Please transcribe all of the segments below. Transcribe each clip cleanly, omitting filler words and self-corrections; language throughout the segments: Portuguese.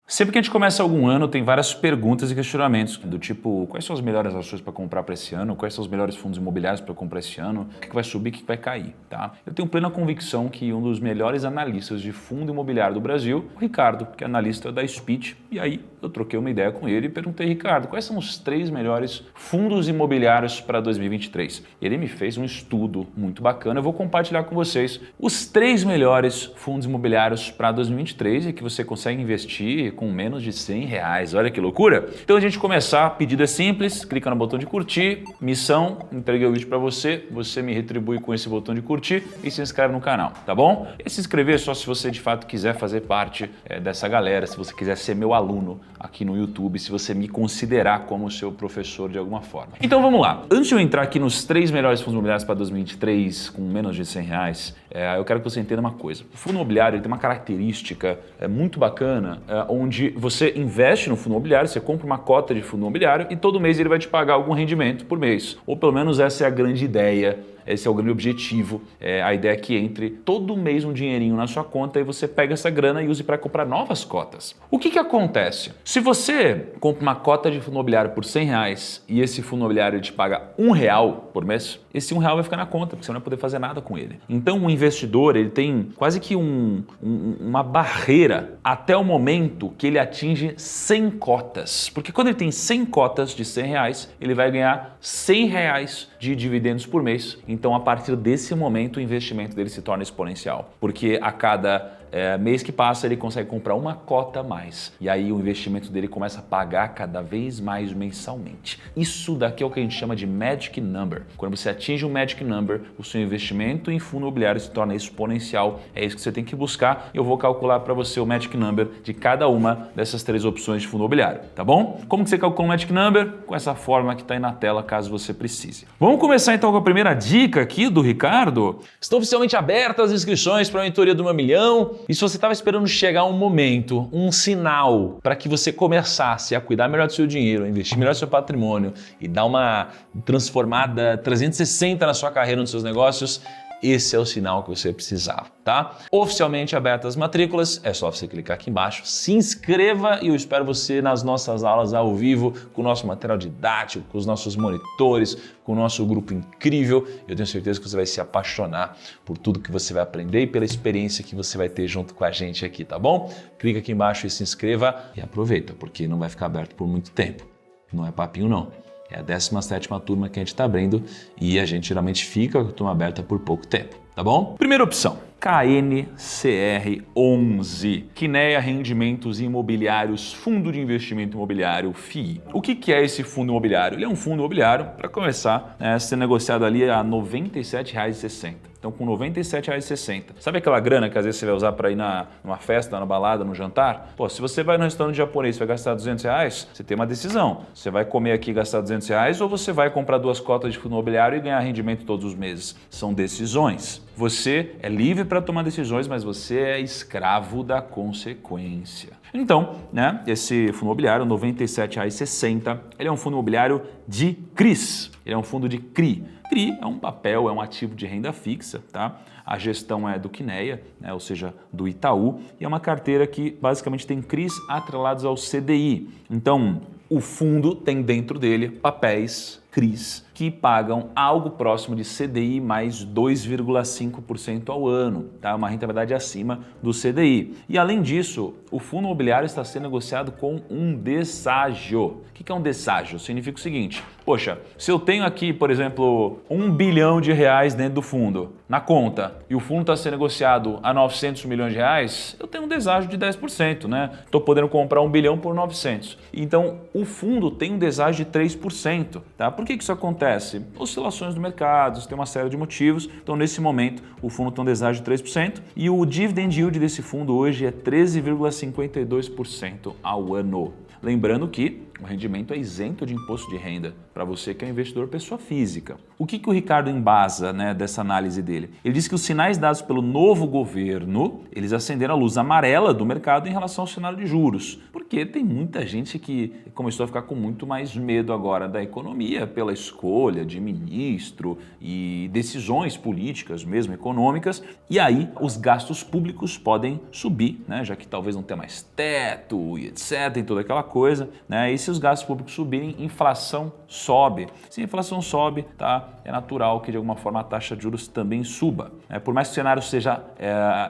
Sempre que a gente começa algum ano, tem várias perguntas e questionamentos, do tipo, quais são as melhores ações para comprar para esse ano? Quais são os melhores fundos imobiliários para comprar esse ano? O que vai subir, o que vai cair, tá? Eu tenho plena convicção que um dos melhores analistas de fundo imobiliário do Brasil, o Ricardo, que é analista da Speech, e aí eu troquei uma ideia com ele e perguntei, Ricardo, quais são os 3 melhores fundos imobiliários para 2023? Ele me fez um estudo muito bacana, eu vou compartilhar com vocês os 3 melhores fundos imobiliários para 2023 e que você consegue investir com menos de R$100. Olha que loucura! Então, a gente começar, pedido é simples, clica no botão de curtir, missão, entreguei o vídeo para você, você me retribui com esse botão de curtir e se inscreve no canal, tá bom? E se inscrever só se você de fato quiser fazer parte dessa galera, se você quiser ser meu aluno aqui no YouTube, se você me considerar como seu professor de alguma forma. Então vamos lá, antes de eu entrar aqui nos 3 melhores fundos imobiliários para 2023 com menos de R$100, eu quero que você entenda uma coisa. O fundo imobiliário tem uma característica muito bacana, onde você investe no fundo imobiliário, você compra uma cota de fundo imobiliário e todo mês ele vai te pagar algum rendimento por mês. Ou pelo menos essa é a grande ideia. Esse é o grande objetivo. A ideia é que entre todo mês um dinheirinho na sua conta e você pega essa grana e use para comprar novas cotas. O que acontece? Se você compra uma cota de fundo imobiliário por R$100 e esse fundo imobiliário te paga R$1 por mês, esse R$1 vai ficar na conta, porque você não vai poder fazer nada com ele. Então o investidor ele tem quase que uma barreira até o momento que ele atinge 100 cotas. Porque quando ele tem 100 cotas de R$100, ele vai ganhar R$100 de dividendos por mês. Então, a partir desse momento, o investimento dele se torna exponencial, porque a cada mês que passa, ele consegue comprar uma cota a mais. E aí o investimento dele começa a pagar cada vez mais mensalmente. Isso daqui é o que a gente chama de Magic Number. Quando você atinge um Magic Number, o seu investimento em fundo imobiliário se torna exponencial. É isso que você tem que buscar. Eu vou calcular para você o Magic Number de cada uma dessas 3 opções de fundo imobiliário, tá bom? Como que você calcula o Magic Number? Com essa forma que está aí na tela, caso você precise. Vamos começar então com a primeira dica aqui do Ricardo. Estão oficialmente abertas as inscrições para a mentoria do 1 milhão. E se você estava esperando chegar um momento, um sinal para que você começasse a cuidar melhor do seu dinheiro, a investir melhor no seu patrimônio e dar uma transformada 360 na sua carreira, nos seus negócios, esse é o sinal que você precisava, tá? Oficialmente abertas as matrículas, é só você clicar aqui embaixo, se inscreva e eu espero você nas nossas aulas ao vivo, com o nosso material didático, com os nossos monitores, com o nosso grupo incrível. Eu tenho certeza que você vai se apaixonar por tudo que você vai aprender e pela experiência que você vai ter junto com a gente aqui, tá bom? Clica aqui embaixo e se inscreva e aproveita, porque não vai ficar aberto por muito tempo. Não é papinho não. É a 17ª turma que a gente está abrindo e a gente geralmente fica com a turma aberta por pouco tempo, tá bom? Primeira opção, KNCR11, Kinea Rendimentos Imobiliários, Fundo de Investimento Imobiliário, FII. O que é esse fundo imobiliário? Ele é um fundo imobiliário, para começar, a ser negociado ali a R$ 97,60. Então, com R$ 97,60. Sabe aquela grana que às vezes você vai usar para ir numa festa, na balada, no jantar? Pô, se você vai no restaurante japonês e vai gastar R$200, você tem uma decisão. Você vai comer aqui e gastar R$200 ou você vai comprar 2 cotas de fundo imobiliário e ganhar rendimento todos os meses? São decisões. Você é livre para tomar decisões, mas você é escravo da consequência. Então, esse fundo imobiliário, R$ 97,60, ele é um fundo imobiliário de CRIs. Ele é um fundo de CRI. CRI é um papel, é um ativo de renda fixa, tá? A gestão é do Kinea, ou seja, do Itaú, e é uma carteira que basicamente tem CRIs atrelados ao CDI. Então, o fundo tem dentro dele papéis CRIs que pagam algo próximo de CDI mais 2,5% ao ano, tá? Uma rentabilidade acima do CDI. E além disso, o fundo imobiliário está sendo negociado com um deságio. O que é um deságio? Significa o seguinte, poxa, se eu tenho aqui, por exemplo, R$1 bilhão dentro do fundo, na conta, e o fundo está sendo negociado a 900 milhões de reais, eu tenho um deságio de 10%, né? Estou podendo comprar 1 bilhão por 900. Então, o fundo tem um deságio de 3%, tá? Por que isso acontece? Oscilações do mercado, tem uma série de motivos. Então, nesse momento, o fundo tem um deságio de 3% e o dividend yield desse fundo hoje é 13,52% ao ano. Lembrando que o rendimento é isento de imposto de renda para você que é investidor pessoa física. O que o Ricardo embasa, dessa análise dele? Ele diz que os sinais dados pelo novo governo, eles acenderam a luz amarela do mercado em relação ao cenário de juros. Porque tem muita gente que começou a ficar com muito mais medo agora da economia, pela escolha de ministro e decisões políticas, mesmo econômicas, e aí os gastos públicos podem subir, né? Já que talvez não tenha mais teto e etc, e toda aquela coisa, né? E se os gastos públicos subirem, inflação sobe. Se a inflação sobe, tá? É natural que de alguma forma a taxa de juros também suba. Por mais que o cenário seja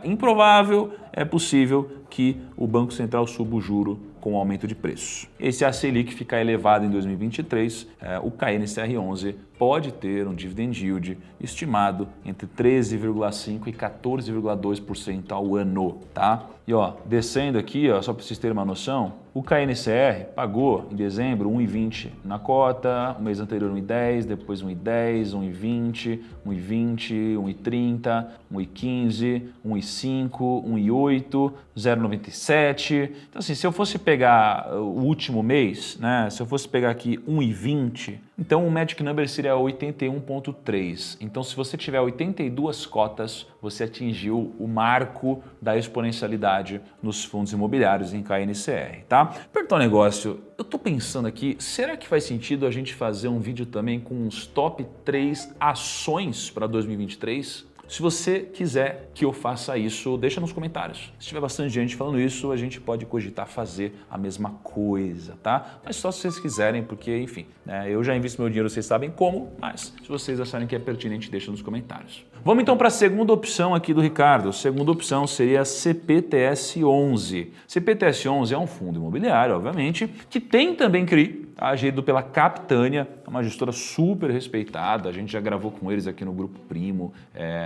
improvável, é possível que o Banco Central suba o juro com o aumento de preços. E se a Selic ficar elevada em 2023, o KNCR11 pode ter um dividend yield estimado entre 13,5% e 14,2% ao ano, tá? E ó, descendo aqui, ó, só para vocês terem uma noção, o KNCR pagou em dezembro 1,20 na cota, o mês anterior 1,10, depois 1,10, 1,20, 1,20, 1,30, 1,15, 1,5, 1,8, 0,97. Então assim, se eu fosse pegar o último mês, né, se eu fosse pegar aqui 1,20, então o Magic Number seria 81,3. Então se você tiver 82 cotas, você atingiu o marco da exponencialidade nos fundos imobiliários em KNCR, tá? Perguntar um negócio, eu tô pensando aqui, será que faz sentido a gente fazer um vídeo também com os top 3 ações para 2023? Se você quiser que eu faça isso, deixa nos comentários. Se tiver bastante gente falando isso, a gente pode cogitar fazer a mesma coisa, tá? Mas só se vocês quiserem, porque, enfim, né, eu já invisto meu dinheiro, vocês sabem como, mas se vocês acharem que é pertinente, deixa nos comentários. Vamos então para a segunda opção aqui do Ricardo. A segunda opção seria CPTS11. CPTS11 é um fundo imobiliário, obviamente, que tem também CRI, gerido pela Capitânia, é uma gestora super respeitada, a gente já gravou com eles aqui no Grupo Primo,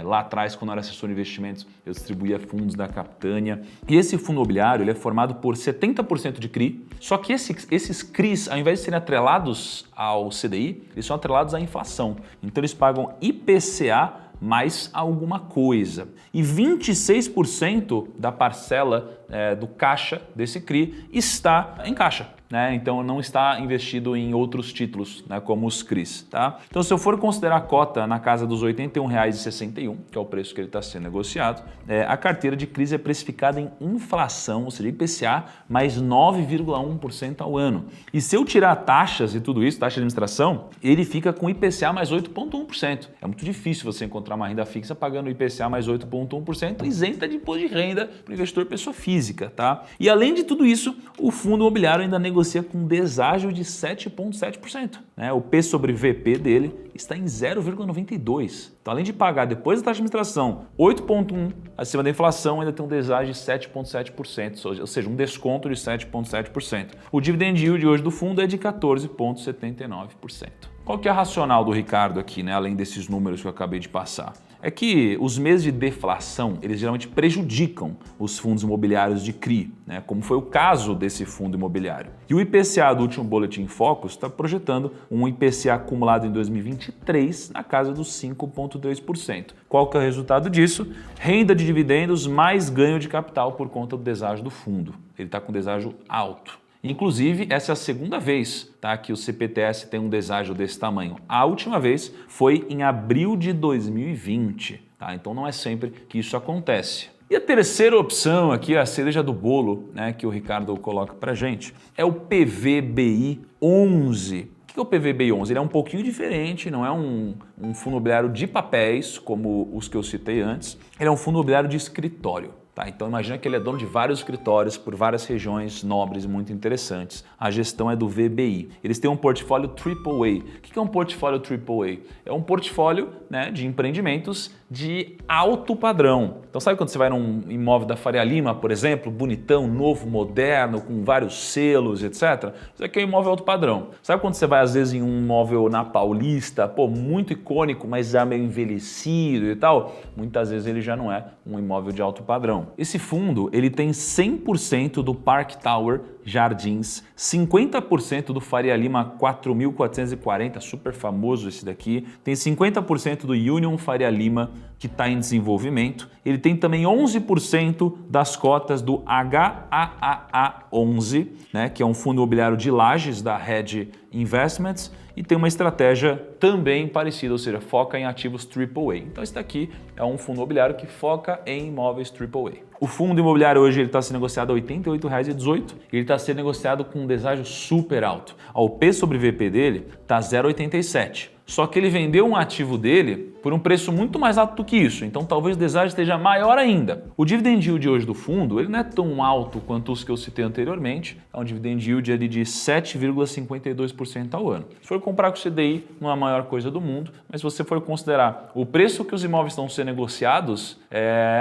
lá atrás, quando eu era assessor de investimentos, eu distribuía fundos da Capitânia. E esse fundo imobiliário ele é formado por 70% de CRI, só que esses CRIs, ao invés de serem atrelados ao CDI, eles são atrelados à inflação. Então eles pagam IPCA mais alguma coisa. E 26% da parcela do caixa desse CRI está em caixa, né? Então não está investido em outros títulos, né, como os CRIs, tá? Então se eu for considerar a cota na casa dos R$ 81,61, que é o preço que ele está sendo negociado, a carteira de CRIs é precificada em inflação, ou seja, IPCA mais 9,1% ao ano. E se eu tirar taxas e tudo isso, taxa de administração, ele fica com IPCA mais 8,1%. É muito difícil você encontrar uma renda fixa pagando IPCA mais 8,1% isenta de imposto de renda para o investidor pessoa física, tá? E além de tudo isso, o fundo imobiliário ainda negocia com deságio de 7,7%. Né? O P sobre VP dele está em 0,92. Então, além de pagar depois da taxa de administração 8,1% acima da inflação, ainda tem um deságio de 7,7%, ou seja, um desconto de 7,7%. O dividend yield hoje do fundo é de 14,79%. Qual que é a racional do Ricardo aqui, né? Além desses números que eu acabei de passar? É que os meses de deflação, eles geralmente prejudicam os fundos imobiliários de CRI, né? Como foi o caso desse fundo imobiliário. E o IPCA do último Boletim Focus está projetando um IPCA acumulado em 2023 na casa dos 5,2%. Qual que é o resultado disso? Renda de dividendos mais ganho de capital por conta do deságio do fundo. Ele está com deságio alto. Inclusive, essa é a segunda vez, tá, que o CPTS tem um deságio desse tamanho. A última vez foi em abril de 2020. Tá? Então não é sempre que isso acontece. E a terceira opção aqui, a cereja do bolo, né, que o Ricardo coloca pra gente, é o PVBI 11. O que é o PVBI 11? Ele é um pouquinho diferente, não é um fundo imobiliário de papéis, como os que eu citei antes. Ele é um fundo imobiliário de escritório. Tá, então imagina que ele é dono de vários escritórios por várias regiões nobres muito interessantes. A gestão é do VBI. Eles têm um portfólio AAA. O que é um portfólio AAA? É um portfólio, né, de empreendimentos de alto padrão. Então sabe quando você vai num imóvel da Faria Lima, por exemplo, bonitão, novo, moderno, com vários selos, etc. Isso aqui é um imóvel alto padrão. Sabe quando você vai às vezes em um imóvel na Paulista, pô, muito icônico, mas já meio envelhecido e tal? Muitas vezes ele já não é um imóvel de alto padrão. Esse fundo, ele tem 100% do Park Tower Jardins, 50% do Faria Lima 4.440, super famoso esse daqui, tem 50% do Union Faria Lima, que está em desenvolvimento, ele tem também 11% das cotas do HAAA11, né, que é um fundo imobiliário de Lajes da Red Investments, e tem uma estratégia também parecida, ou seja, foca em ativos AAA. Então esse daqui é um fundo imobiliário que foca em imóveis AAA. O fundo imobiliário hoje está sendo negociado a R$ 88,18 e ele está sendo negociado com um deságio super alto. O P sobre VP dele está 0,87. Só que ele vendeu um ativo dele por um preço muito mais alto do que isso, então talvez o deságio esteja maior ainda. O dividend yield hoje do fundo ele não é tão alto quanto os que eu citei anteriormente, é um dividend yield ali de 7,52% ao ano. Se for comprar com o CDI, não é a maior coisa do mundo, mas se você for considerar o preço que os imóveis estão sendo negociados,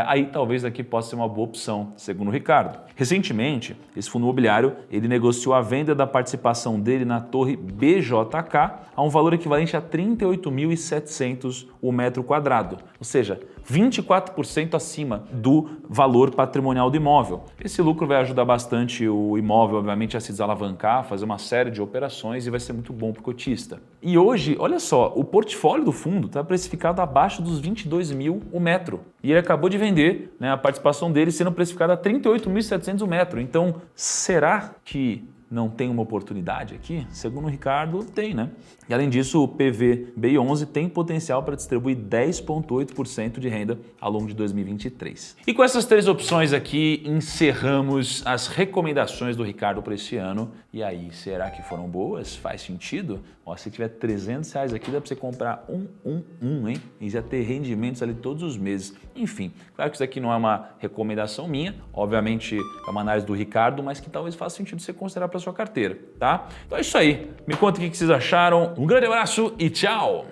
aí talvez aqui possa ser uma boa opção, segundo o Ricardo. Recentemente, esse fundo imobiliário ele negociou a venda da participação dele na torre BJK a um valor equivalente a 38.700 o metro quadrado, ou seja, 24% acima do valor patrimonial do imóvel. Esse lucro vai ajudar bastante o imóvel, obviamente, a se desalavancar, fazer uma série de operações e vai ser muito bom para o cotista. E hoje, olha só, o portfólio do fundo está precificado abaixo dos 22 mil o metro. E ele acabou de vender, né, a participação dele sendo precificada a 38.700 o metro. Então, será que não tem uma oportunidade aqui? Segundo o Ricardo, tem, né? E além disso, o PVBI11 tem potencial para distribuir 10,8% de renda ao longo de 2023. E com essas três opções aqui, encerramos as recomendações do Ricardo para esse ano. E aí, será que foram boas? Faz sentido? Ó, se tiver R$300 aqui, dá para você comprar hein? E já ter rendimentos ali todos os meses. Enfim, claro que isso aqui não é uma recomendação minha, obviamente é uma análise do Ricardo, mas que talvez faça sentido você considerar para sua carteira, tá? Então é isso aí. Me conta o que vocês acharam. Um grande abraço e tchau!